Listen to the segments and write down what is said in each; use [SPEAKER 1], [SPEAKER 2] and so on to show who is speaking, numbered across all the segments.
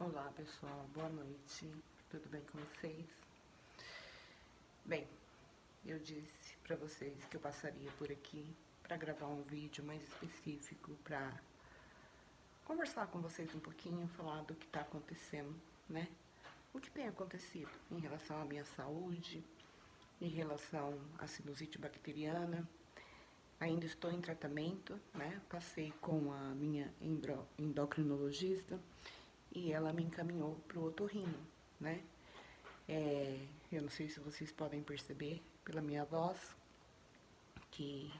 [SPEAKER 1] Olá pessoal, boa noite, tudo bem com vocês? Bem, eu disse pra vocês que eu passaria por aqui pra gravar um vídeo mais específico, pra conversar com vocês um pouquinho, falar do que tá acontecendo, né? O que tem acontecido em relação à minha saúde, em relação à sinusite bacteriana. Ainda estou em tratamento, né? Passei com a minha endocrinologista e ela me encaminhou para o otorrino, né? Eu não sei se vocês podem perceber pela minha voz que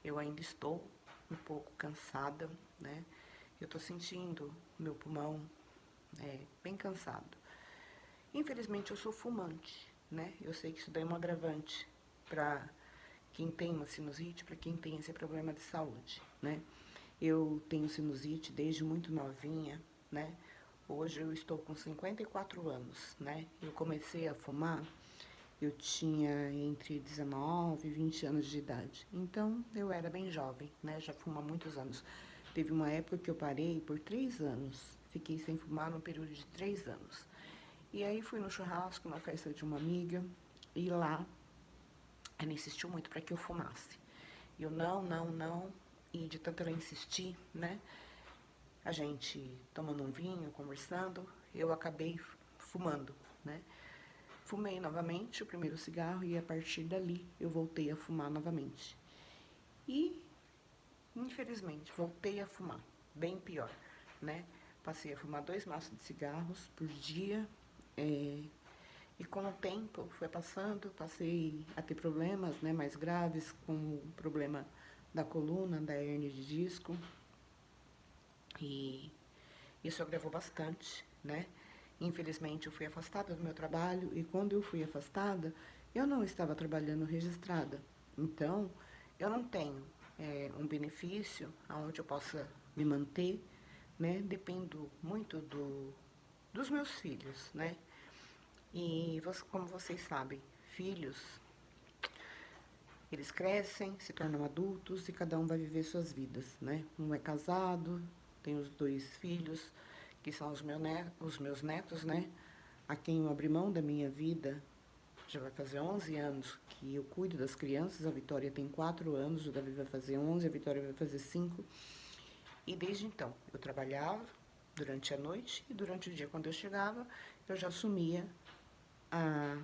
[SPEAKER 1] eu ainda estou um pouco cansada, né? Eu tô sentindo meu pulmão bem cansado. Infelizmente eu sou fumante, né? Eu sei que isso daí é um agravante para quem tem uma sinusite, para quem tem esse problema de saúde, né? Eu tenho sinusite desde muito novinha, né? Hoje eu estou com 54 anos, né? Eu comecei a fumar, eu tinha entre 19 e 20 anos de idade. Então, eu era bem jovem, né? Já fumo há muitos anos. Teve uma época que eu parei por 3 anos. Fiquei sem fumar num período de 3 anos. E aí fui no churrasco, na festa de uma amiga, e lá ela insistiu muito para que eu fumasse. Eu não, e de tanto ela insistir, né? A gente tomando um vinho, conversando, eu acabei fumando, né? Fumei novamente o primeiro cigarro e a partir dali eu voltei a fumar novamente. E, infelizmente, voltei a fumar, bem pior, né? Passei a fumar 2 maços de cigarros por dia, e com o tempo foi passando, passei a ter problemas, né, mais graves, como o problema da coluna, da hérnia de disco, e isso agravou bastante, né? Infelizmente, eu fui afastada do meu trabalho e quando eu fui afastada, eu não estava trabalhando registrada. Então, eu não tenho um benefício onde eu possa me manter, né? Dependo muito dos meus filhos, né? E como vocês sabem, filhos, eles crescem, se tornam adultos e cada um vai viver suas vidas, né? Um é casado, tem os 2 filhos, que são os meus netos, né? A quem eu abri mão da minha vida, já vai fazer 11 anos que eu cuido das crianças. A Vitória tem 4 anos, o Davi vai fazer 11, a Vitória vai fazer 5. E desde então, eu trabalhava durante a noite e durante o dia, quando eu chegava, eu já assumia a,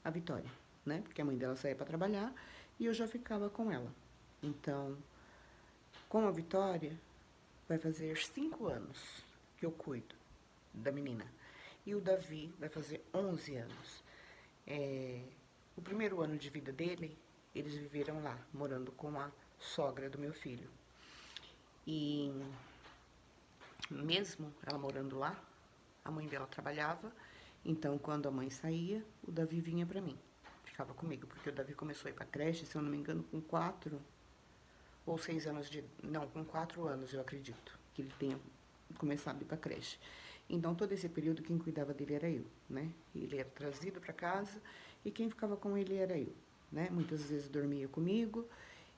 [SPEAKER 1] a Vitória, né? Porque a mãe dela saía para trabalhar e eu já ficava com ela. Então, com a Vitória, vai fazer 5 anos que eu cuido da menina. E o Davi vai fazer 11 anos. O primeiro ano de vida dele, eles viveram lá, morando com a sogra do meu filho. E mesmo ela morando lá, a mãe dela trabalhava, então quando a mãe saía, o Davi vinha pra mim, ficava comigo, porque o Davi começou a ir pra creche, se eu não me engano, com 4 ou 6 anos de... Não, com 4 anos, eu acredito, que ele tenha começado a ir pra creche. Então, todo esse período, quem cuidava dele era eu, né? Ele era trazido pra casa e quem ficava com ele era eu, né? Muitas vezes dormia comigo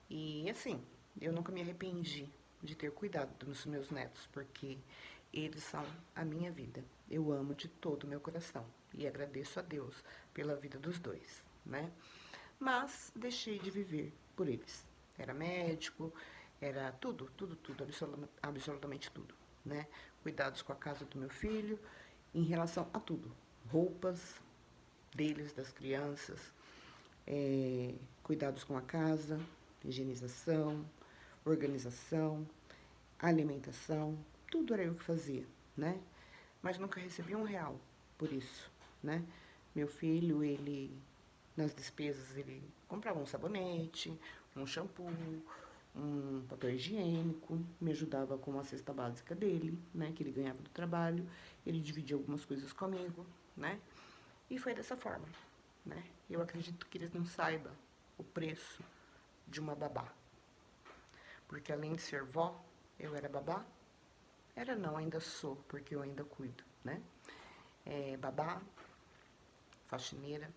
[SPEAKER 1] e, assim, eu nunca me arrependi de ter cuidado dos meus netos, porque eles são a minha vida. Eu amo de todo o meu coração e agradeço a Deus pela vida dos 2, né? Mas deixei de viver por eles. Era médico, era tudo, absolutamente tudo, né? Cuidados com a casa do meu filho, em relação a tudo. Roupas deles, das crianças, cuidados com a casa, higienização, organização, alimentação, tudo era eu que fazia, né? Mas nunca recebi R$ 1 por isso, né? Meu filho, ele, nas despesas, ele comprava um sabonete, um shampoo, um papel higiênico, me ajudava com a cesta básica dele, né? Que ele ganhava do trabalho, ele dividia algumas coisas comigo, né? E foi dessa forma, né? Eu acredito que eles não saibam o preço de uma babá. Porque além de ser vó, eu era babá. Era não, ainda sou, porque eu ainda cuido, né? Babá, faxineira,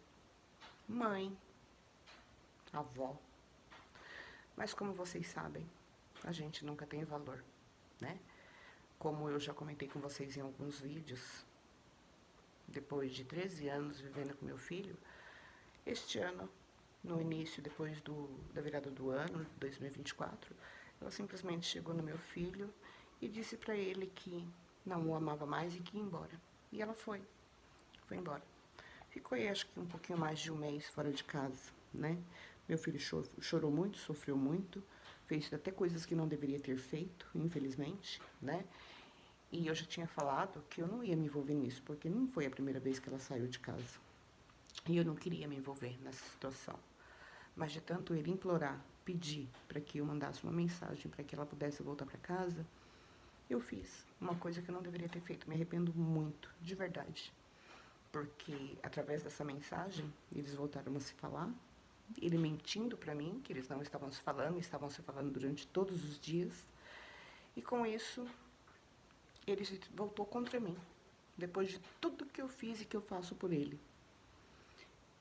[SPEAKER 1] mãe, avó. Mas como vocês sabem, a gente nunca tem valor, né? como eu já comentei com vocês em alguns vídeos, depois de 13 anos vivendo com meu filho, este ano, no início, depois da virada do ano, 2024, ela simplesmente chegou no meu filho e disse pra ele que não o amava mais e que ia embora. E ela foi embora. Ficou aí, acho que um pouquinho mais de um mês fora de casa, né? Meu filho chorou muito, sofreu muito, fez até coisas que não deveria ter feito, infelizmente, né? E eu já tinha falado que eu não ia me envolver nisso, porque não foi a primeira vez que ela saiu de casa. E eu não queria me envolver nessa situação. Mas de tanto ele implorar, pedir para que eu mandasse uma mensagem para que ela pudesse voltar para casa, eu fiz uma coisa que eu não deveria ter feito. Me arrependo muito, de verdade. Porque através dessa mensagem, eles voltaram a se falar. Ele mentindo para mim, que eles não estavam se falando durante todos os dias. E com isso, ele se voltou contra mim. Depois de tudo que eu fiz e que eu faço por ele.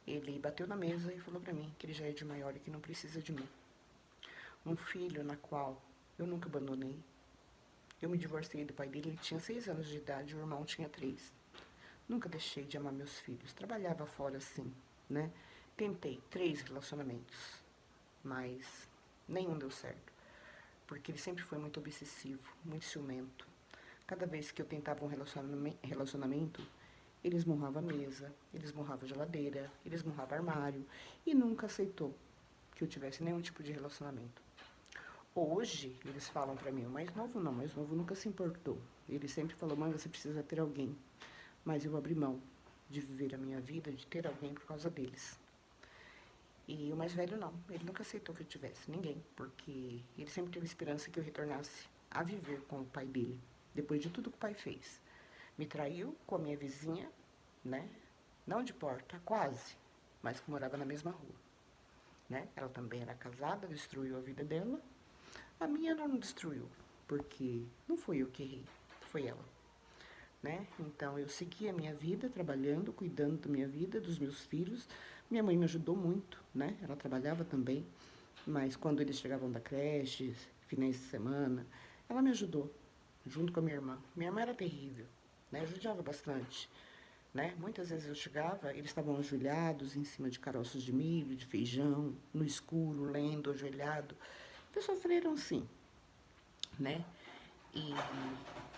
[SPEAKER 1] Ele bateu na mesa e falou pra mim que ele já é de maior e que não precisa de mim. Um filho na qual eu nunca abandonei. Eu me divorciei do pai dele, ele tinha 6 anos de idade, o irmão tinha 3. Nunca deixei de amar meus filhos. Trabalhava fora sim, né? Tentei 3 relacionamentos, mas nenhum deu certo. Porque ele sempre foi muito obsessivo, muito ciumento. Cada vez que eu tentava um relacionamento, ele esmurrava a mesa, ele esmurrava a geladeira, ele esmurrava armário e nunca aceitou que eu tivesse nenhum tipo de relacionamento. Hoje, eles falam pra mim, o mais novo não, o mais novo nunca se importou. Ele sempre falou, mãe, você precisa ter alguém. Mas eu abri mão de viver a minha vida, de ter alguém por causa deles. E o mais velho não, ele nunca aceitou que eu tivesse ninguém, porque ele sempre teve esperança que eu retornasse a viver com o pai dele, depois de tudo que o pai fez. Me traiu com a minha vizinha, né? Não de porta, quase, mas que morava na mesma rua, né? Ela também era casada, destruiu a vida dela. A minha ela não destruiu, porque não fui eu que errei, foi ela, né? Então eu segui a minha vida, trabalhando, cuidando da minha vida, dos meus filhos. Minha mãe me ajudou muito, né? Ela trabalhava também, mas quando eles chegavam da creche, finais de semana, ela me ajudou, junto com a minha irmã. Minha irmã era terrível, né? Ajudava bastante, né? Muitas vezes eu chegava, eles estavam ajoelhados em cima de caroços de milho, de feijão, no escuro, lendo, ajoelhado. Eles sofreram sim, né? E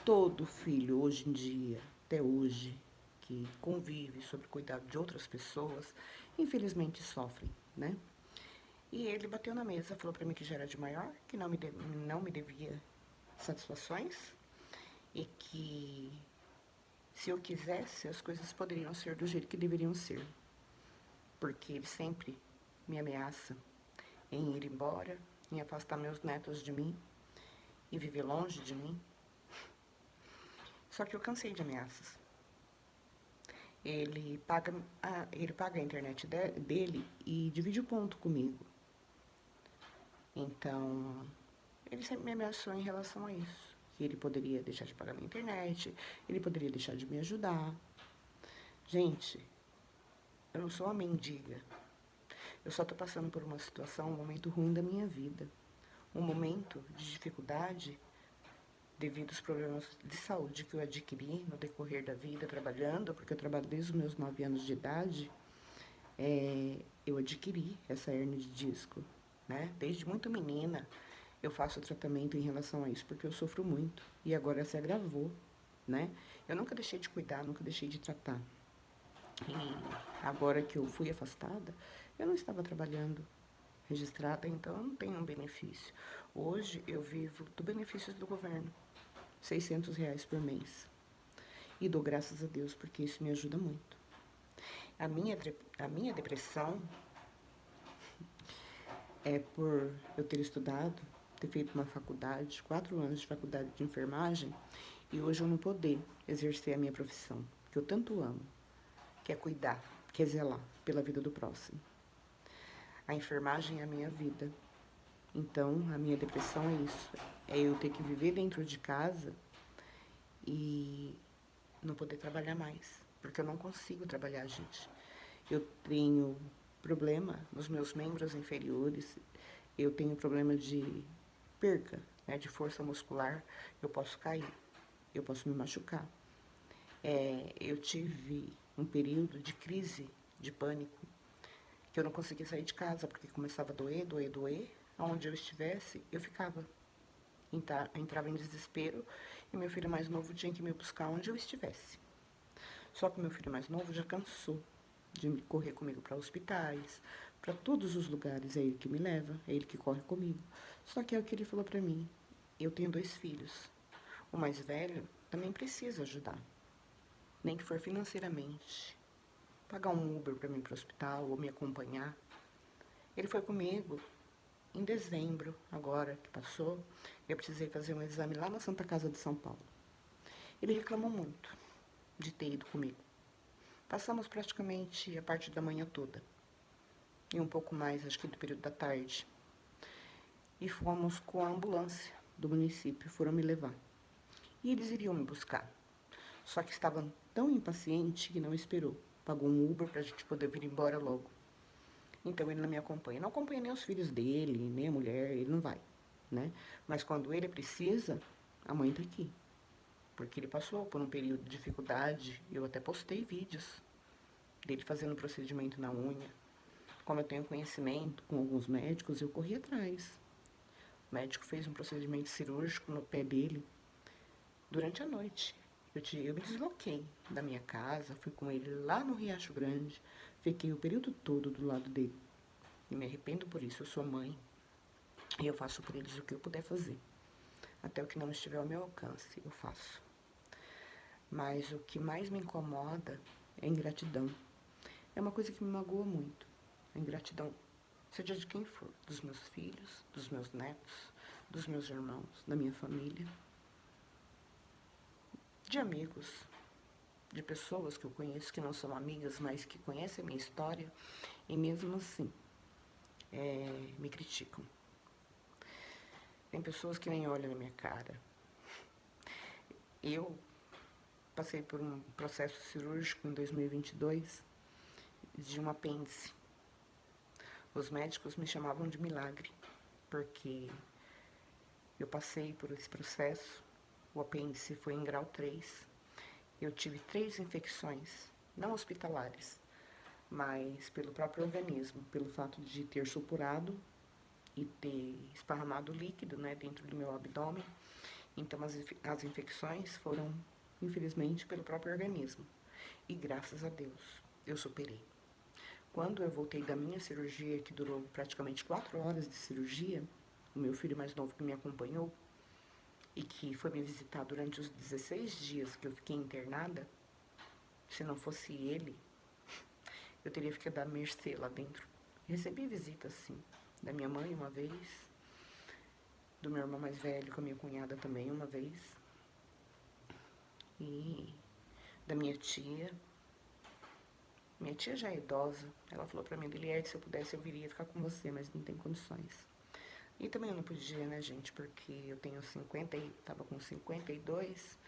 [SPEAKER 1] todo filho, hoje em dia, até hoje, que convive sob cuidado de outras pessoas, infelizmente sofrem, né? E ele bateu na mesa, falou pra mim que já era de maior, que não me devia satisfações e que se eu quisesse, as coisas poderiam ser do jeito que deveriam ser. Porque ele sempre me ameaça em ir embora, em afastar meus netos de mim e viver longe de mim. Só que eu cansei de ameaças. Ele paga a internet dele e divide o ponto comigo. Então, ele sempre me ameaçou em relação a isso. Que ele poderia deixar de pagar minha internet, ele poderia deixar de me ajudar. Gente, eu não sou uma mendiga. Eu só tô passando por uma situação, um momento ruim da minha vida. Um momento de dificuldade devido aos problemas de saúde que eu adquiri no decorrer da vida trabalhando, porque eu trabalho desde os meus 9 anos de idade, eu adquiri essa hérnia de disco, né? Desde muito menina eu faço tratamento em relação a isso, porque eu sofro muito e agora se agravou, né? Eu nunca deixei de cuidar, nunca deixei de tratar. E agora que eu fui afastada, eu não estava trabalhando registrada, então eu não tenho um benefício. Hoje eu vivo do benefícios do governo, R$ 600 por mês. E dou graças a Deus, porque isso me ajuda muito. A minha depressão é por eu ter estudado, ter feito uma faculdade, 4 anos de faculdade de enfermagem, e hoje eu não poder exercer a minha profissão, que eu tanto amo, que é cuidar, que é zelar pela vida do próximo. A enfermagem é a minha vida. Então, a minha depressão é isso. É eu ter que viver dentro de casa e não poder trabalhar mais. Porque eu não consigo trabalhar, gente. Eu tenho problema nos meus membros inferiores. Eu tenho problema de perca, né, de força muscular. Eu posso cair. eu posso me machucar. Eu tive um período de crise, de pânico, que eu não conseguia sair de casa, porque começava a doer, doer, doer. Aonde eu estivesse, eu ficava. Entrava em desespero e meu filho mais novo tinha que me buscar onde eu estivesse. Só que meu filho mais novo já cansou de correr comigo para hospitais, para todos os lugares. É ele que me leva, é ele que corre comigo. Só que é o que ele falou para mim. Eu tenho 2 filhos. O mais velho também precisa ajudar, nem que for financeiramente. Pagar um Uber para mim ir para o hospital ou me acompanhar. Ele foi comigo em dezembro, agora que passou. Eu precisei fazer um exame lá na Santa Casa de São Paulo. Ele reclamou muito de ter ido comigo. Passamos praticamente a parte da manhã toda. E um pouco mais, acho que do período da tarde. E fomos com a ambulância do município, foram me levar. E eles iriam me buscar. Só que estavam tão impacientes que não esperou. Pagou um Uber pra gente poder vir embora logo. Então ele não me acompanha. Não acompanha nem os filhos dele, nem a mulher, ele não vai, né? Mas quando ele precisa, a mãe tá aqui. Porque ele passou por um período de dificuldade. Eu até postei vídeos dele fazendo procedimento na unha. Como eu tenho conhecimento com alguns médicos, eu corri atrás. O médico fez um procedimento cirúrgico no pé dele durante a noite. Eu me desloquei da minha casa, fui com ele lá no Riacho Grande, fiquei o período todo do lado dele. E me arrependo por isso, eu sou mãe. E eu faço por eles o que eu puder fazer. Até o que não estiver ao meu alcance, eu faço. Mas o que mais me incomoda é a ingratidão. É uma coisa que me magoa muito. A ingratidão, seja de quem for, dos meus filhos, dos meus netos, dos meus irmãos, da minha família, de amigos, de pessoas que eu conheço que não são amigas, mas que conhecem a minha história e mesmo assim me criticam. Tem pessoas que nem olham na minha cara. Eu passei por um processo cirúrgico em 2022 de um apêndice. Os médicos me chamavam de milagre, porque eu passei por esse processo. O apêndice foi em grau 3. Eu tive 3 infecções, não hospitalares, mas pelo próprio organismo, pelo fato de ter supurado e ter esparramado líquido, né, dentro do meu abdômen. Então as infecções foram, infelizmente, pelo próprio organismo. E graças a Deus, eu superei. Quando eu voltei da minha cirurgia, que durou praticamente 4 horas de cirurgia, o meu filho mais novo que me acompanhou e que foi me visitar durante os 16 dias que eu fiquei internada, se não fosse ele, eu teria ficado à mercê lá dentro. Recebi visita, sim, da minha mãe uma vez, do meu irmão mais velho com a minha cunhada também uma vez, e da minha tia. Minha tia já é idosa, ela falou pra mim, Eliette, se eu pudesse eu viria ficar com você, mas não tem condições. E também eu não podia, né, gente, porque eu tenho 50 e tava com 52,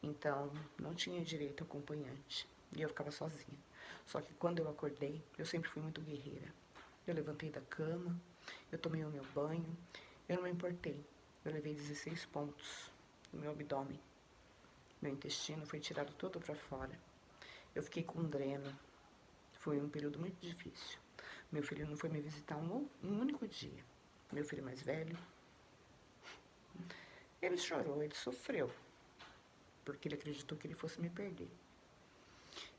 [SPEAKER 1] então não tinha direito a acompanhante. E eu ficava sozinha. Só que quando eu acordei, eu sempre fui muito guerreira. Eu levantei da cama, eu tomei o meu banho, eu não me importei. Eu levei 16 pontos no meu abdômen. Meu intestino foi tirado todo pra fora. Eu fiquei com dreno. Foi um período muito difícil. Meu filho não foi me visitar um único dia. Meu filho mais velho, ele chorou, ele sofreu, porque ele acreditou que ele fosse me perder.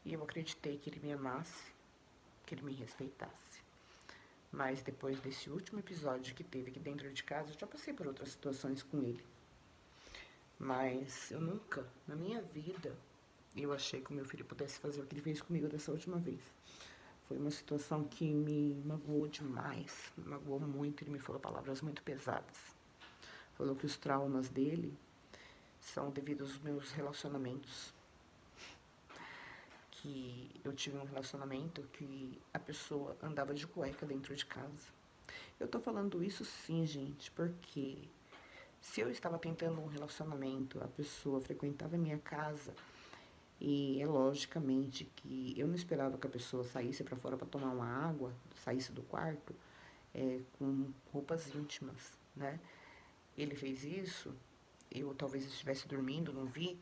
[SPEAKER 1] E eu acreditei que ele me amasse, que ele me respeitasse. Mas depois desse último episódio que teve aqui dentro de casa, eu já passei por outras situações com ele. Mas eu nunca, na minha vida, eu achei que o meu filho pudesse fazer o que ele fez comigo dessa última vez. Foi uma situação que me magoou demais, me magoou muito. Ele me falou palavras muito pesadas. Falou que os traumas dele são devido aos meus relacionamentos. Que eu tive um relacionamento que a pessoa andava de cueca dentro de casa. Eu tô falando isso sim, gente, porque se eu estava tentando um relacionamento, a pessoa frequentava a minha casa e é logicamente que eu não esperava que a pessoa saísse para fora para tomar uma água, saísse do quarto com roupas íntimas, né? Ele fez isso eu talvez estivesse dormindo, não vi,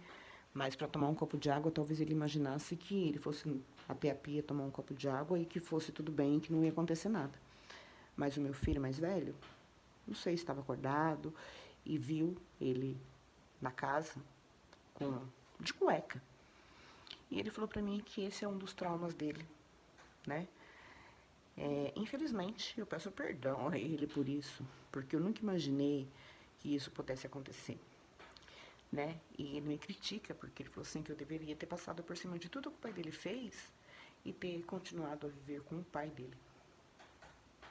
[SPEAKER 1] mas para tomar um copo de água, talvez ele imaginasse que ele fosse até a pia tomar um copo de água e que fosse tudo bem, que não ia acontecer nada. Mas o meu filho mais velho, não sei se estava acordado e viu ele na casa de cueca. E ele falou para mim que esse é um dos traumas dele, né? Infelizmente, eu peço perdão a ele por isso, porque eu nunca imaginei que isso pudesse acontecer, né? E ele me critica, porque ele falou assim que eu deveria ter passado por cima de tudo que o pai dele fez e ter continuado a viver com o pai dele.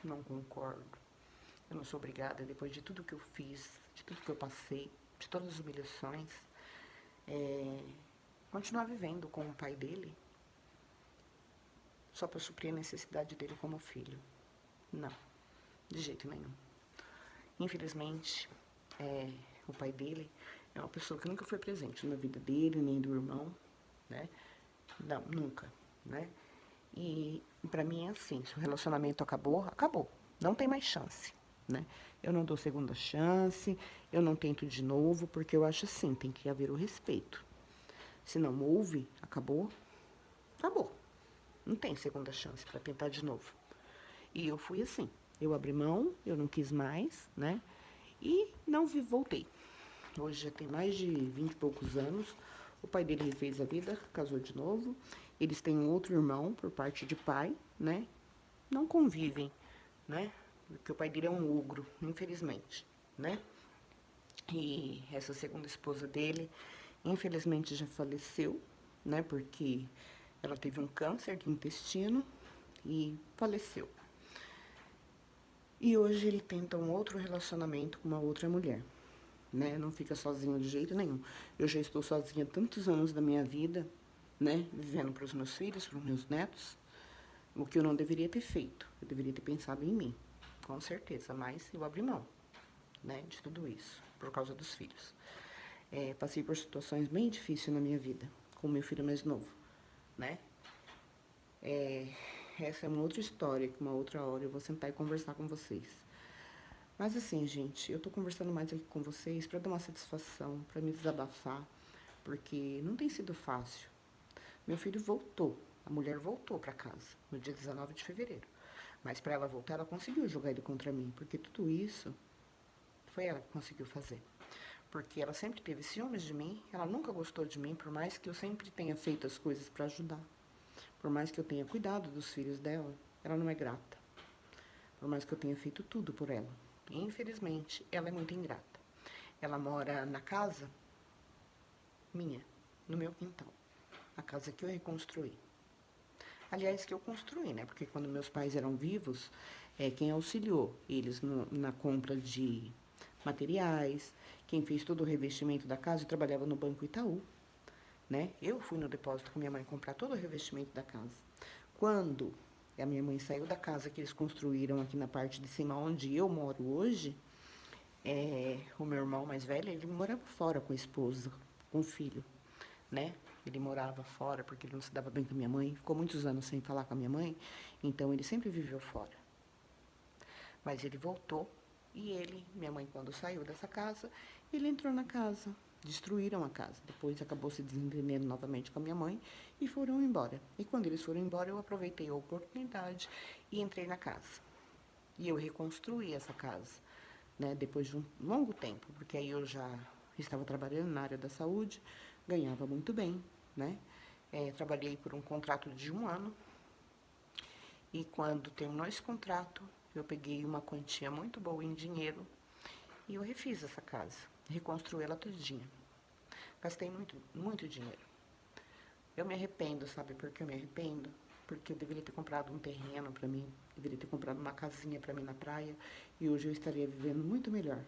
[SPEAKER 1] Não concordo. Eu não sou obrigada, depois de tudo que eu fiz, de tudo que eu passei, de todas as humilhações, continuar vivendo com o pai dele só para suprir a necessidade dele como filho. Não, de jeito nenhum. Infelizmente, o pai dele é uma pessoa que nunca foi presente na vida dele, nem do irmão, né? Não, nunca, né? E pra mim é assim, se o relacionamento acabou, acabou. Não tem mais chance, né? Eu não dou segunda chance, eu não tento de novo, porque eu acho assim, tem que haver o respeito. Se não houve, acabou, acabou. Não tem segunda chance pra tentar de novo. E eu fui assim, eu abri mão, eu não quis mais, né? E não voltei. Hoje já tem mais de 20 e poucos anos. O pai dele refez a vida, casou de novo. Eles têm um outro irmão por parte de pai, né? Não convivem, né? Porque o pai dele é um ogro, infelizmente, né? E essa segunda esposa dele, infelizmente, já faleceu, né? Porque ela teve um câncer de intestino e faleceu. E hoje ele tenta um outro relacionamento com uma outra mulher, né? Não fica sozinho de jeito nenhum. Eu já estou sozinha há tantos anos da minha vida, né? Vivendo para os meus filhos, para os meus netos, o que eu não deveria ter feito. Eu deveria ter pensado em mim, com certeza, mas eu abri mão, né? De tudo isso, por causa dos filhos. Passei por situações bem difíceis na minha vida, com o meu filho mais novo, né? Essa é uma outra história, que uma outra hora eu vou sentar e conversar com vocês. Mas assim, gente, eu tô conversando mais aqui com vocês para dar uma satisfação, para me desabafar, porque não tem sido fácil. Meu filho voltou, a mulher voltou para casa no dia 19 de fevereiro. Mas para ela voltar, ela conseguiu jogar ele contra mim, porque tudo isso foi ela que conseguiu fazer. Porque ela sempre teve ciúmes de mim, ela nunca gostou de mim, por mais que eu sempre tenha feito as coisas para ajudar. Por mais que eu tenha cuidado dos filhos dela, ela não é grata. Por mais que eu tenha feito tudo por ela. Infelizmente, ela é muito ingrata. Ela mora na casa minha, no meu quintal. A casa que eu reconstruí. Aliás, que eu construí, né? Porque quando meus pais eram vivos, quem auxiliou eles na compra de materiais, quem fez todo o revestimento da casa, eu trabalhava no Banco Itaú, né? Eu fui no depósito com minha mãe comprar todo o revestimento da casa. Quando a minha mãe saiu da casa que eles construíram aqui na parte de cima, onde eu moro hoje, o meu irmão mais velho, ele morava fora com a esposa, com o filho, né? Ele morava fora porque ele não se dava bem com a minha mãe, ficou muitos anos sem falar com a minha mãe, então ele sempre viveu fora. Mas ele voltou e minha mãe, quando saiu dessa casa, ele entrou na casa, destruíram a casa. Depois acabou se desentendendo novamente com a minha mãe e foram embora. E quando eles foram embora, eu aproveitei a oportunidade e entrei na casa. E eu reconstruí essa casa, né, depois de um longo tempo, porque aí eu já estava trabalhando na área da saúde, ganhava muito bem, né? Trabalhei por um contrato de 1 ano e quando terminou esse contrato, eu peguei uma quantia muito boa em dinheiro e eu refiz essa casa, reconstruí ela todinha. Gastei muito, muito dinheiro. Eu me arrependo, sabe por que eu me arrependo? Porque eu deveria ter comprado um terreno para mim, deveria ter comprado uma casinha para mim na praia e hoje eu estaria vivendo muito melhor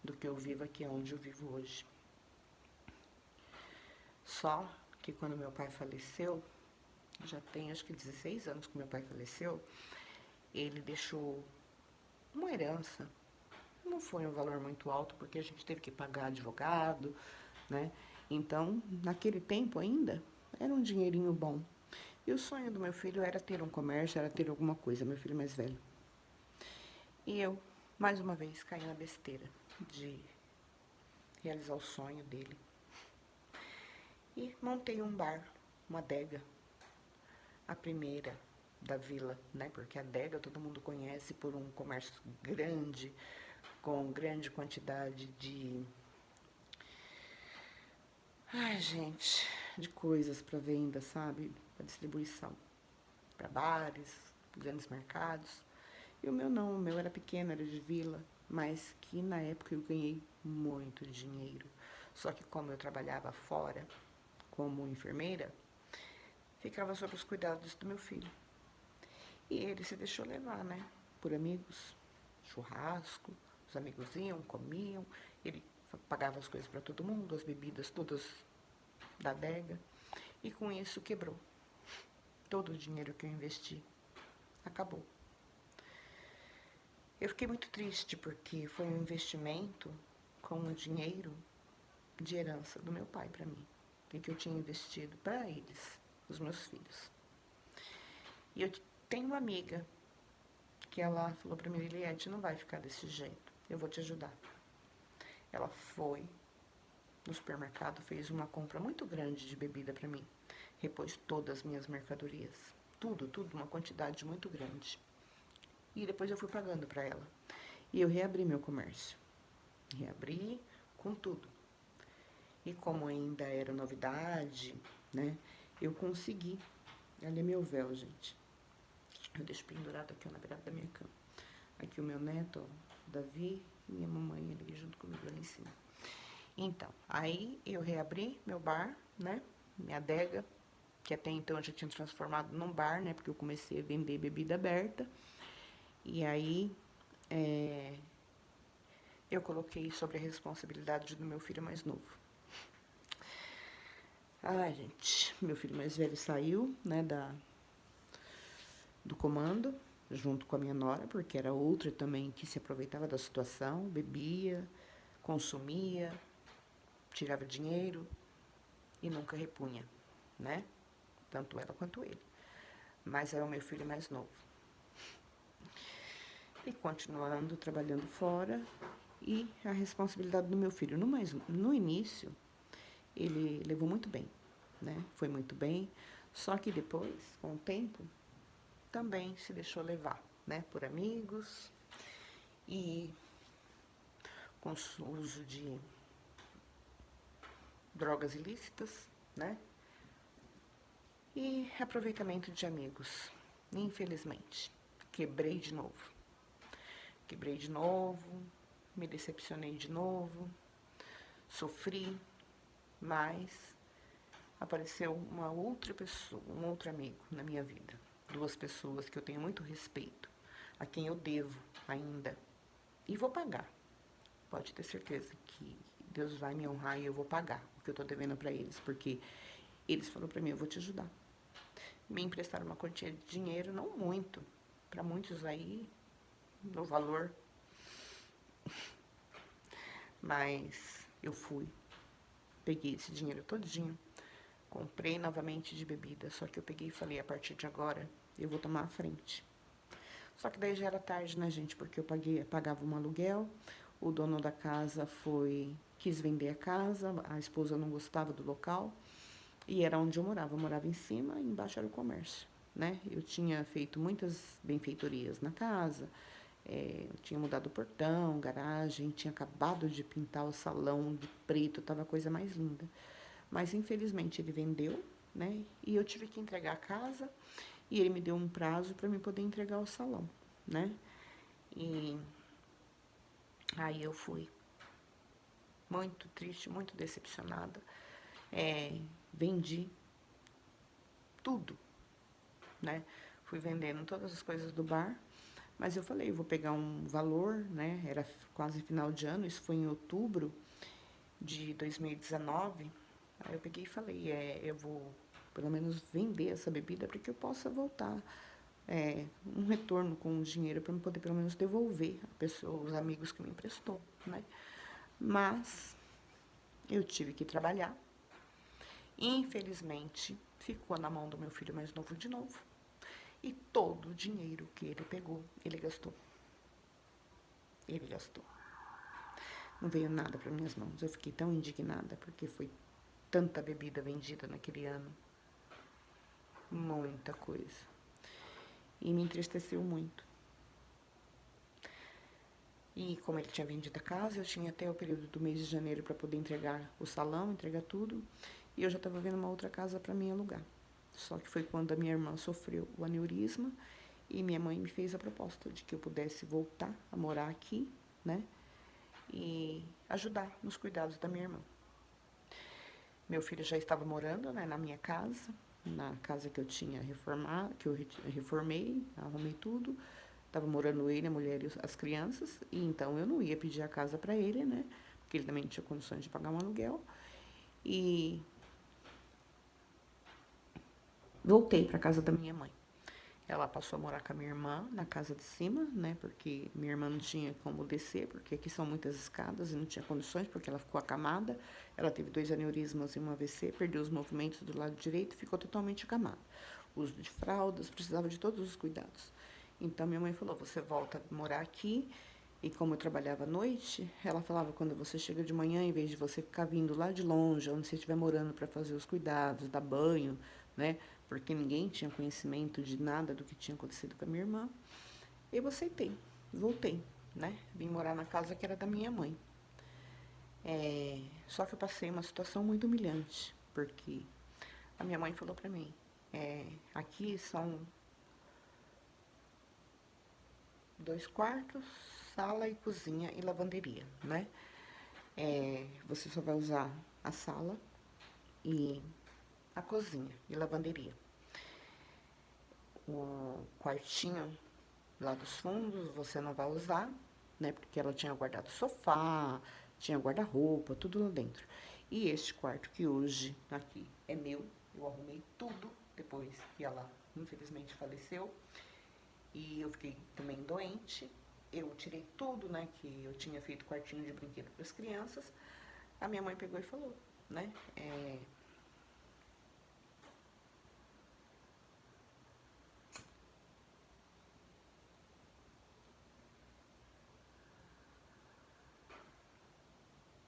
[SPEAKER 1] do que eu vivo aqui onde eu vivo hoje. Só que quando meu pai faleceu, já tem acho que 16 anos que meu pai faleceu, ele deixou uma herança. Não foi um valor muito alto, porque a gente teve que pagar advogado, né? Então, naquele tempo ainda, era um dinheirinho bom. E o sonho do meu filho era ter um comércio, era ter alguma coisa, meu filho mais velho. E eu, mais uma vez, caí na besteira de realizar o sonho dele. E montei um bar, uma adega, a primeira da vila, né? Porque a adega todo mundo conhece por um comércio grande, com grande quantidade de... Ai, gente, de coisas para venda, sabe? Para distribuição, para bares, grandes mercados. E o meu não, o meu era pequeno, era de vila, mas que na época eu ganhei muito dinheiro. Só que como eu trabalhava fora, como enfermeira, ficava sob os cuidados do meu filho. E ele se deixou levar, né? Por amigos, churrasco, os amigos iam, comiam, ele pagava as coisas para todo mundo, as bebidas todas da adega. E com isso quebrou. Todo o dinheiro que eu investi acabou. Eu fiquei muito triste porque foi um investimento com o dinheiro de herança do meu pai para mim, e que eu tinha investido para eles, os meus filhos. E eu tenho uma amiga que ela falou para mim: Liliete, não vai ficar desse jeito, eu vou te ajudar. Ela foi no supermercado, fez uma compra muito grande de bebida para mim, repôs todas as minhas mercadorias, tudo, uma quantidade muito grande. E depois eu fui pagando para ela. E eu reabri meu comércio. Reabri com tudo. E como ainda era novidade, né, eu consegui. Ali é meu véu, gente. Eu deixo pendurado aqui, ó, na beirada da minha cama. Aqui o meu neto, ó, Davi, e minha mamãe ali junto comigo ali em cima. Então, aí eu reabri meu bar, né, minha adega, que até então eu já tinha transformado num bar, né, porque eu comecei a vender bebida aberta. E aí, eu coloquei sobre a responsabilidade do meu filho mais novo. Ai, gente, meu filho mais velho saiu, né, do comando, junto com a minha nora, porque era outra também que se aproveitava da situação, bebia, consumia, tirava dinheiro e nunca repunha, né? Tanto ela quanto ele. Mas era o meu filho mais novo. E continuando trabalhando fora, e a responsabilidade do meu filho. No início, ele levou muito bem, né? Foi muito bem, só que depois, com o tempo, também se deixou levar, né? Por amigos e com o uso de drogas ilícitas, né? E aproveitamento de amigos. Infelizmente, quebrei de novo. Quebrei de novo, me decepcionei de novo, sofri, mas apareceu uma outra pessoa, um outro amigo na minha vida. Duas pessoas que eu tenho muito respeito, a quem eu devo ainda. E vou pagar. Pode ter certeza que Deus vai me honrar e eu vou pagar o que eu tô devendo para eles, porque eles falaram para mim: eu vou te ajudar. Me emprestaram uma quantia de dinheiro, não muito, para muitos aí, no valor. Mas eu fui, peguei esse dinheiro todinho, comprei novamente de bebida, só que eu peguei e falei: a partir de agora eu vou tomar a frente. Só que daí já era tarde, né, gente, porque eu pagava um aluguel, o dono da casa quis vender a casa, a esposa não gostava do local, e era onde eu morava em cima, e embaixo era o comércio, né? Eu tinha feito muitas benfeitorias na casa, eu tinha mudado o portão, garagem, tinha acabado de pintar o salão de preto, tava a coisa mais linda. Mas infelizmente ele vendeu, né? E eu tive que entregar a casa e ele me deu um prazo para mim poder entregar o salão, né? E aí eu fui muito triste, muito decepcionada. Vendi tudo, né? Fui vendendo todas as coisas do bar, mas eu falei: eu vou pegar um valor, né? Era quase final de ano, isso foi em outubro de 2019. Aí eu peguei e falei: eu vou pelo menos vender essa bebida para que eu possa voltar um retorno com o dinheiro para eu poder pelo menos devolver a pessoa, os amigos que me emprestou, né? Mas eu tive que trabalhar. Infelizmente, ficou na mão do meu filho mais novo de novo. E todo o dinheiro que ele pegou, ele gastou. Ele gastou. Não veio nada para minhas mãos. Eu fiquei tão indignada, porque foi tanta bebida vendida naquele ano. Muita coisa. E me entristeceu muito. E como ele tinha vendido a casa, eu tinha até o período do mês de janeiro para poder entregar o salão, entregar tudo. E eu já estava vendo uma outra casa para mim alugar. Só que foi quando a minha irmã sofreu o aneurisma e minha mãe me fez a proposta de que eu pudesse voltar a morar aqui, né? E ajudar nos cuidados da minha irmã. Meu filho já estava morando, né, na minha casa, na casa que eu tinha reformado, que eu reformei, arrumei tudo. Tava morando ele, a mulher e as crianças, e então eu não ia pedir a casa para ele, né? Porque ele também não tinha condições de pagar um aluguel. E voltei para casa da minha mãe. Ela passou a morar com a minha irmã na casa de cima, né? Porque minha irmã não tinha como descer, porque aqui são muitas escadas e não tinha condições, porque ela ficou acamada. Ela teve 2 aneurismas e um AVC, perdeu os movimentos do lado direito e ficou totalmente acamada. Uso de fraldas, precisava de todos os cuidados. Então minha mãe falou: você volta a morar aqui. E como eu trabalhava à noite, ela falava: quando você chega de manhã, em vez de você ficar vindo lá de longe, onde você estiver morando, para fazer os cuidados, dar banho, né? Porque ninguém tinha conhecimento de nada do que tinha acontecido com a minha irmã. Eu aceitei, voltei, né? Vim morar na casa que era da minha mãe. Só que eu passei uma situação muito humilhante, porque a minha mãe falou pra mim: aqui são 2 quartos, sala e cozinha e lavanderia, né? Você só vai usar a sala e a cozinha e lavanderia. O quartinho lá dos fundos você não vai usar, né? Porque ela tinha guardado sofá, tinha guarda-roupa, tudo lá dentro. E este quarto que hoje aqui é meu, eu arrumei tudo depois que ela infelizmente faleceu. E eu fiquei também doente. Eu tirei tudo, né? Que eu tinha feito quartinho de brinquedo para as crianças. A minha mãe pegou e falou, né?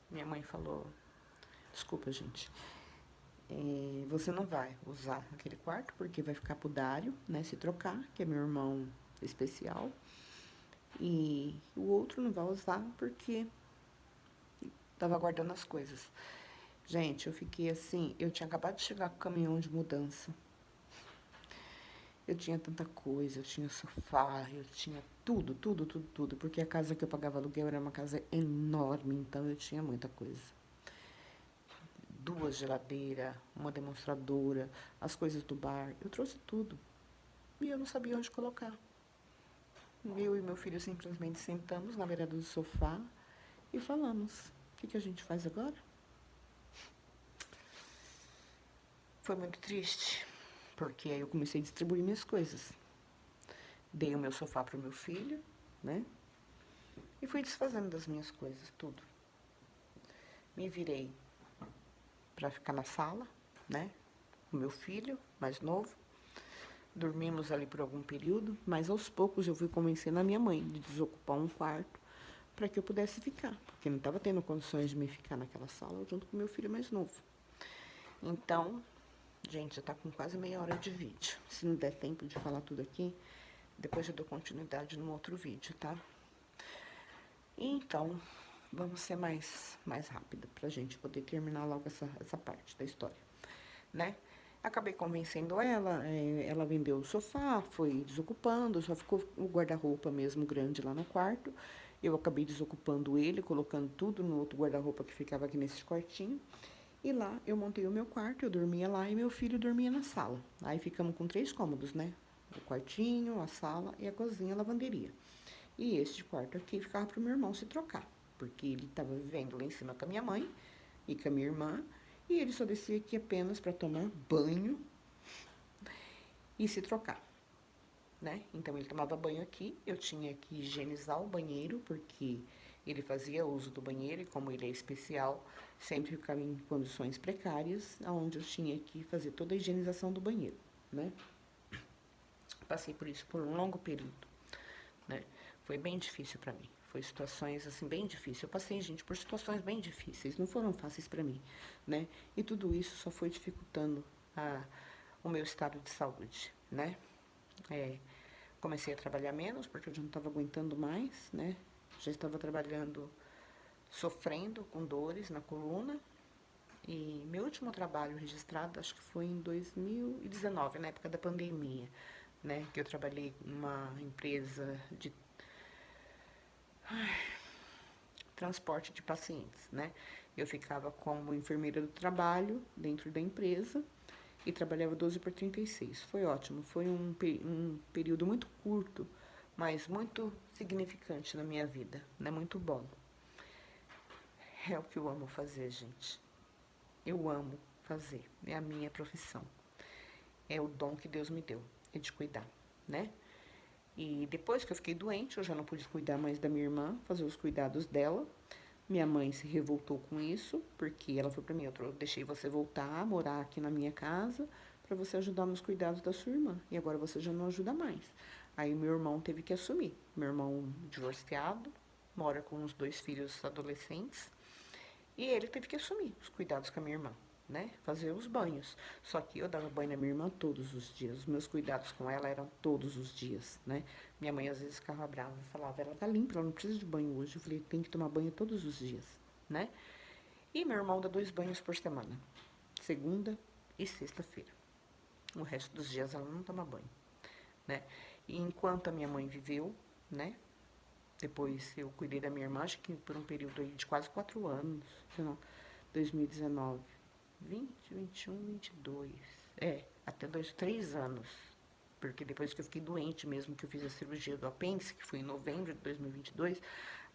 [SPEAKER 1] Minha mãe falou: desculpa, gente. Você não vai usar aquele quarto porque vai ficar pro Dário, né? Se trocar, que é meu irmão especial. E o outro não vai usar porque tava guardando as coisas. Gente, eu fiquei assim, eu tinha acabado de chegar com o caminhão de mudança. Eu tinha tanta coisa, eu tinha sofá, eu tinha tudo, tudo, tudo, tudo. Porque a casa que eu pagava aluguel era uma casa enorme, então eu tinha muita coisa. 2 geladeiras, uma demonstradora, as coisas do bar. Eu trouxe tudo. E eu não sabia onde colocar. Eu e meu filho simplesmente sentamos na beirada do sofá e falamos: o que a gente faz agora? Foi muito triste, porque aí eu comecei a distribuir minhas coisas. Dei o meu sofá pro meu filho, né? E fui desfazendo das minhas coisas, tudo. Me virei para ficar na sala, né? Com meu filho, mais novo. Dormimos ali por algum período, mas aos poucos eu fui convencendo a minha mãe de desocupar um quarto para que eu pudesse ficar, porque não estava tendo condições de me ficar naquela sala junto com meu filho mais novo. Então, gente, já está com quase meia hora de vídeo. Se não der tempo de falar tudo aqui, depois eu dou continuidade num outro vídeo, tá? Então, vamos ser mais rápida pra gente poder terminar logo essa parte da história, né? Acabei convencendo ela, ela vendeu o sofá, foi desocupando, só ficou o guarda-roupa mesmo grande lá no quarto. Eu acabei desocupando ele, colocando tudo no outro guarda-roupa que ficava aqui nesse quartinho. E lá eu montei o meu quarto, eu dormia lá e meu filho dormia na sala. Aí ficamos com 3 cômodos, né? O quartinho, a sala e a cozinha, a lavanderia. E este quarto aqui ficava pro meu irmão se trocar, porque ele estava vivendo lá em cima com a minha mãe e com a minha irmã, e ele só descia aqui apenas para tomar banho e se trocar, né? Então ele tomava banho aqui, eu tinha que higienizar o banheiro, porque ele fazia uso do banheiro e como ele é especial, sempre ficava em condições precárias, onde eu tinha que fazer toda a higienização do banheiro, né? Passei por isso por um longo período, né? Foi bem difícil para mim, Foi situações, assim, bem difíceis. Eu passei, gente, por situações bem difíceis. Não foram fáceis para mim, né? E tudo isso só foi dificultando o meu estado de saúde, né? É, comecei a trabalhar menos, porque eu já não estava aguentando mais, né? Já estava trabalhando, sofrendo com dores na coluna. E meu último trabalho registrado, acho que foi em 2019, na época da pandemia, né? Que eu trabalhei numa empresa de transporte de pacientes, né? Eu ficava como enfermeira do trabalho dentro da empresa e trabalhava 12 por 36. Foi ótimo, foi um período muito curto, mas muito significante na minha vida, né? Muito bom. É o que eu amo fazer, gente. Eu amo fazer, é a minha profissão. É o dom que Deus me deu, é de cuidar, né? E depois que eu fiquei doente, eu já não pude cuidar mais da minha irmã, fazer os cuidados dela. Minha mãe se revoltou com isso, porque ela falou pra mim, eu deixei você voltar a morar aqui na minha casa para você ajudar nos cuidados da sua irmã. E agora você já não ajuda mais. Aí meu irmão teve que assumir. Meu irmão divorciado, mora com os 2 filhos adolescentes. E ele teve que assumir os cuidados com a minha irmã, né? Fazer os banhos. Só que eu dava banho na minha irmã todos os dias. Os meus cuidados com ela eram todos os dias, né? Minha mãe às vezes ficava brava e falava, ela tá limpa, ela não precisa de banho hoje. Eu falei, tem que tomar banho todos os dias, né? E meu irmão dá 2 banhos por semana, segunda e sexta-feira. O resto dos dias ela não toma banho, né? E enquanto a minha mãe viveu, né? Depois eu cuidei da minha irmã, acho que por um período aí de quase 4 anos, não, 2019, 20, 21, 22, até 3 anos. Porque depois que eu fiquei doente mesmo, que eu fiz a cirurgia do apêndice, que foi em novembro de 2022,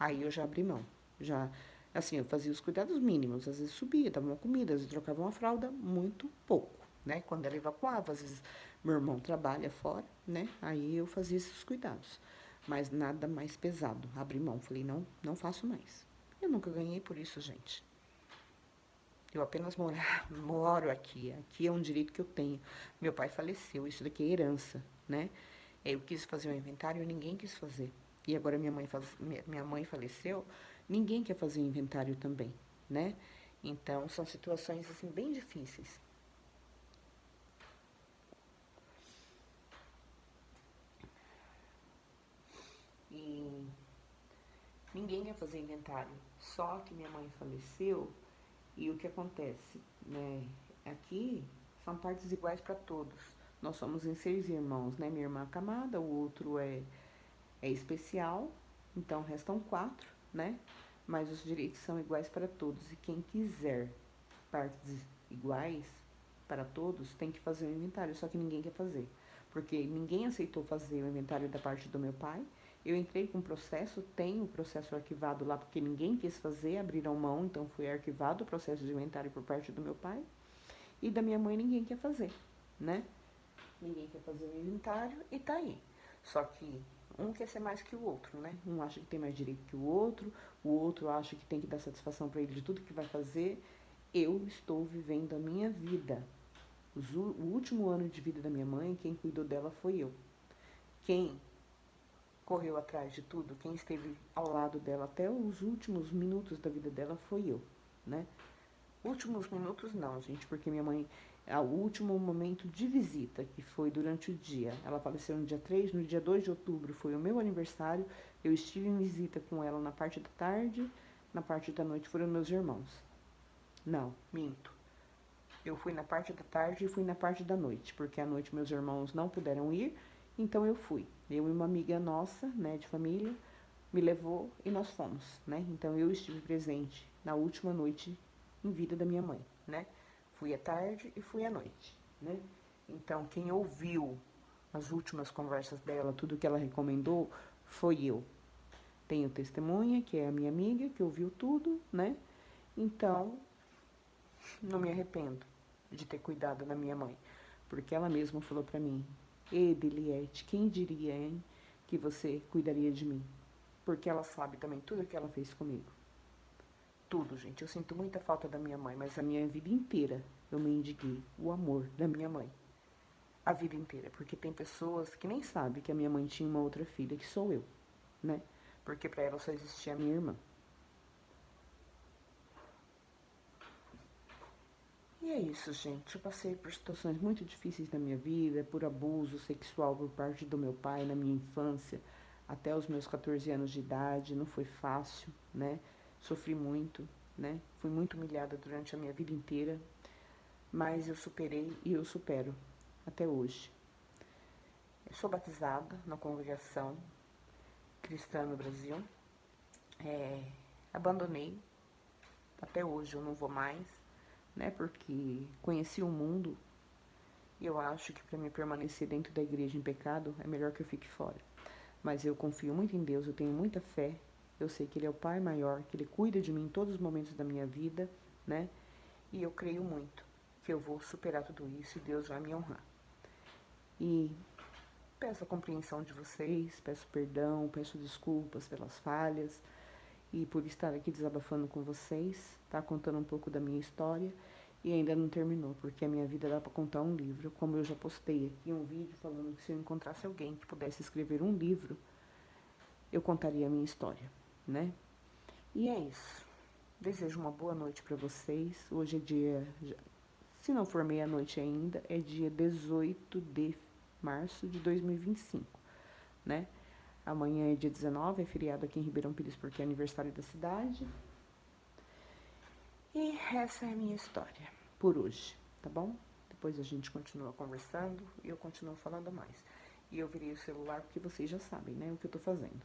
[SPEAKER 1] aí eu já abri mão. Já, assim, eu fazia os cuidados mínimos, às vezes subia, dava uma comida, às vezes trocava uma fralda, muito pouco, né? Quando ela evacuava, às vezes meu irmão trabalha fora, né? Aí eu fazia esses cuidados. Mas nada mais pesado. Abri mão, falei, não, não faço mais. Eu nunca ganhei por isso, gente. Eu apenas moro aqui. Aqui é um direito que eu tenho. Meu pai faleceu, isso daqui é herança, né? Eu quis fazer um inventário e ninguém quis fazer. E agora minha mãe faleceu, ninguém quer fazer o inventário também, né? Então, são situações, assim, bem difíceis. E ninguém quer fazer inventário. Só que minha mãe faleceu e o que acontece, né? Aqui são partes iguais para todos. Nós somos em 6 irmãos, né? Minha irmã camada, o outro é especial, então restam 4, né? Mas os direitos são iguais para todos. E quem quiser partes iguais para todos tem que fazer o inventário, só que ninguém quer fazer. Porque ninguém aceitou fazer o inventário da parte do meu pai. Eu entrei com o processo, tenho o processo arquivado lá, porque ninguém quis fazer, abriram mão, então foi arquivado o processo de inventário por parte do meu pai. E da minha mãe ninguém quer fazer, né? Ninguém quer fazer o inventário e tá aí. Só que um quer ser mais que o outro, né? Um acha que tem mais direito que o outro acha que tem que dar satisfação para ele de tudo que vai fazer. Eu estou vivendo a minha vida. O último ano de vida da minha mãe, quem cuidou dela foi eu. Quem correu atrás de tudo, quem esteve ao lado dela até os últimos minutos da vida dela foi eu, né? Últimos minutos não, gente, porque minha mãe, o último momento de visita, que foi durante o dia, ela faleceu no dia 3, no dia 2 de outubro, foi o meu aniversário, eu estive em visita com ela na parte da tarde, na parte da noite foram meus irmãos. Não, minto. Eu fui na parte da tarde e fui na parte da noite, porque à noite meus irmãos não puderam ir, então eu fui. Eu e uma amiga nossa, né, de família, me levou e nós fomos, né? Então eu estive presente na última noite em vida da minha mãe, né? Fui à tarde e fui à noite, né? Então quem ouviu as últimas conversas dela, tudo que ela recomendou, foi eu. Tenho testemunha, que é a minha amiga, que ouviu tudo, né? Então, não me arrependo de ter cuidado da minha mãe, porque ela mesma falou pra mim, ei, Biliette, quem diria, hein, que você cuidaria de mim? Porque ela sabe também tudo que ela fez comigo. Tudo, gente. Eu sinto muita falta da minha mãe, mas a minha vida inteira eu me indiguei o amor da minha mãe. A vida inteira, porque tem pessoas que nem sabem que a minha mãe tinha uma outra filha, que sou eu, né? porque pra ela só existia a minha irmã. E é isso, gente. Eu passei por situações muito difíceis na minha vida, por abuso sexual por parte do meu pai na minha infância, até os meus 14 anos de idade. Não foi fácil, né? Sofri muito, né? Fui muito humilhada durante a minha vida inteira, mas eu superei e eu supero até hoje. Eu sou batizada na congregação cristã no Brasil. Abandonei, até hoje eu não vou mais, né? Porque conheci o mundo e eu acho que para mim permanecer dentro da igreja em pecado é melhor que eu fique fora. Mas eu confio muito em Deus, eu tenho muita fé. Eu sei que Ele é o Pai maior, que Ele cuida de mim em todos os momentos da minha vida, né? E eu creio muito que eu vou superar tudo isso e Deus vai me honrar. E peço a compreensão de vocês, peço perdão, peço desculpas pelas falhas e por estar aqui desabafando com vocês, tá? Contando um pouco da minha história. E ainda não terminou, porque a minha vida dá para contar um livro, como eu já postei aqui um vídeo falando que se eu encontrasse alguém que pudesse escrever um livro, eu contaria a minha história, né? E é isso. Desejo uma boa noite para vocês. Hoje é dia, se não for meia-noite ainda, é dia 18 de março de 2025, né? Amanhã é dia 19, é feriado aqui em Ribeirão Pires porque é aniversário da cidade. E essa é a minha história por hoje, tá bom? Depois a gente continua conversando e eu continuo falando mais. E eu virei o celular porque vocês já sabem, né, o que eu tô fazendo.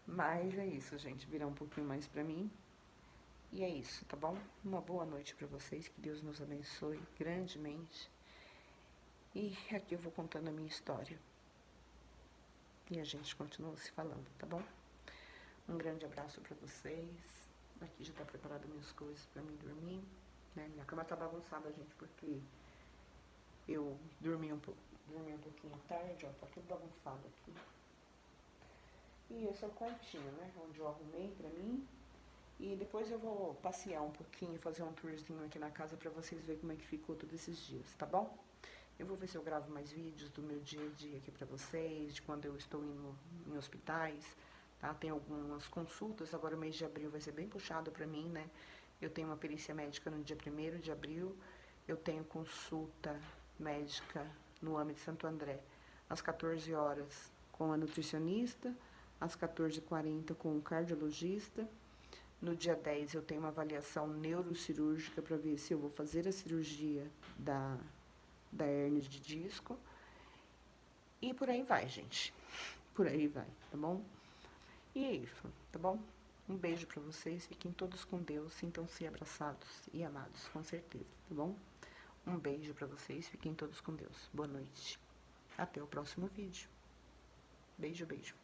[SPEAKER 1] Mas é isso, gente, virar um pouquinho mais pra mim. E é isso, tá bom? Uma boa noite pra vocês, que Deus nos abençoe grandemente. E aqui eu vou contando a minha história. E a gente continua se falando, tá bom? Um grande abraço pra vocês. Aqui já tá preparado minhas coisas pra mim dormir, né? Minha cama tá bagunçada, gente, porque eu dormi um pouquinho tarde, ó, tá tudo bagunçado aqui. E esse é o quartinho, né, onde eu arrumei pra mim. E depois eu vou passear um pouquinho, fazer um tourzinho aqui na casa pra vocês verem como é que ficou todos esses dias, tá bom? Eu vou ver se eu gravo mais vídeos do meu dia a dia aqui pra vocês, de quando eu estou indo em hospitais, tá? Tem algumas consultas, agora o mês de abril vai ser bem puxado pra mim, né? Eu tenho uma perícia médica no dia 1º de abril, eu tenho consulta médica no AME de Santo André, às 14 horas com a nutricionista, às 14h40 com o cardiologista. No dia 10 eu tenho uma avaliação neurocirúrgica para ver se eu vou fazer a cirurgia da hérnia de disco. E por aí vai, gente. Por aí vai, tá bom? E é isso, tá bom? Um beijo pra vocês, fiquem todos com Deus, sintam-se abraçados e amados, com certeza, tá bom? Um beijo pra vocês, fiquem todos com Deus. Boa noite. Até o próximo vídeo. Beijo, beijo.